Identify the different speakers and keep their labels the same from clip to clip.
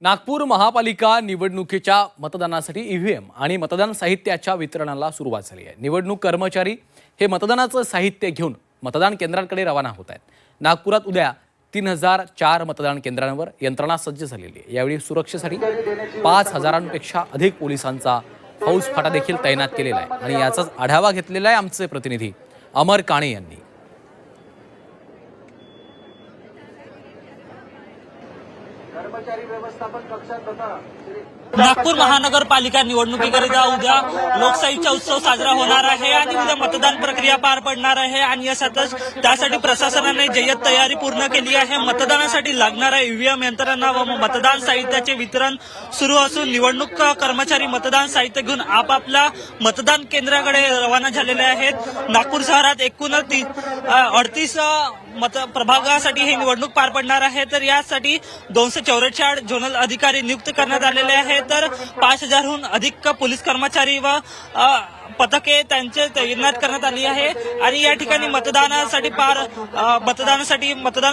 Speaker 1: नागपूर महापालिका निवडणुकीच्या मतदानासाठी ईव्हीएम आणि मतदान साहित्याच्या वितरणाला सुरुवात झाली आहे। निवडणूक कर्मचारी हे मतदानाचं साहित्य घेऊन मतदान केंद्रांकडे रवाना होत आहेत। नागपुरात उद्या 3004 मतदान केंद्रांवर यंत्रणा सज्ज झालेली आहे। यावेळी सुरक्षेसाठी 5000पेक्षा अधिक पोलिसांचा फौजफाटा देखील तैनात केलेला आहे आणि याचाच आढावा घेतलेला आहे आमचे प्रतिनिधी अमर काणे यांनी।
Speaker 2: कर्मचारी व्यवस्थापन कक्षात तथा
Speaker 3: नागपूर महानगरपालिका निवडणुकीकरिता उद्या लोकशाहीचा उत्सव साजरा होणार आहे आणि उद्या मतदान प्रक्रिया पार पडणार आहे आणि यासाठीच त्यासाठी प्रशासनाने जय्यत तयारी पूर्ण केली आहे। मतदानासाठी लागणाऱ्या ईव्हीएम यंत्रणा व मतदान साहित्याचे वितरण सुरू असून निवडणूक कर्मचारी मतदान साहित्य घेऊन आपापल्या मतदान केंद्राकडे रवाना झालेले आहेत। नागपूर शहरात एकूण 38 प्रभागासाठी ही निवडणूक पार पडणार आहे, तर यासाठी 244 झोनल अधिकारी नियुक्त करण्यात आलेले आहेत। तर 5000हून अधिक पोलीस कर्मचारी व पथके त्यांचे तैनात करण्यात आली आहे आणि या ठिकाणी मतदान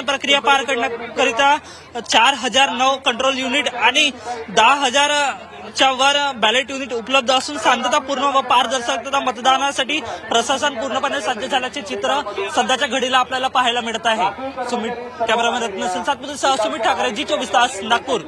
Speaker 3: प्रक्रिया पार करण्याकरिता 4009 कंट्रोल युनिट आणि 10,000च्या वर बॅलेट युनिट उपलब्ध असून शांततापूर्ण व पारदर्शकता मतदानासाठी प्रशासन पूर्णपणे सज्ज झाल्याचे चित्र सध्याच्या घडीला आपल्याला पाहायला मिळत आहे। कॅमेरामॅन रत्न सुमित ठाकरे, जी 24 तास, नागपूर।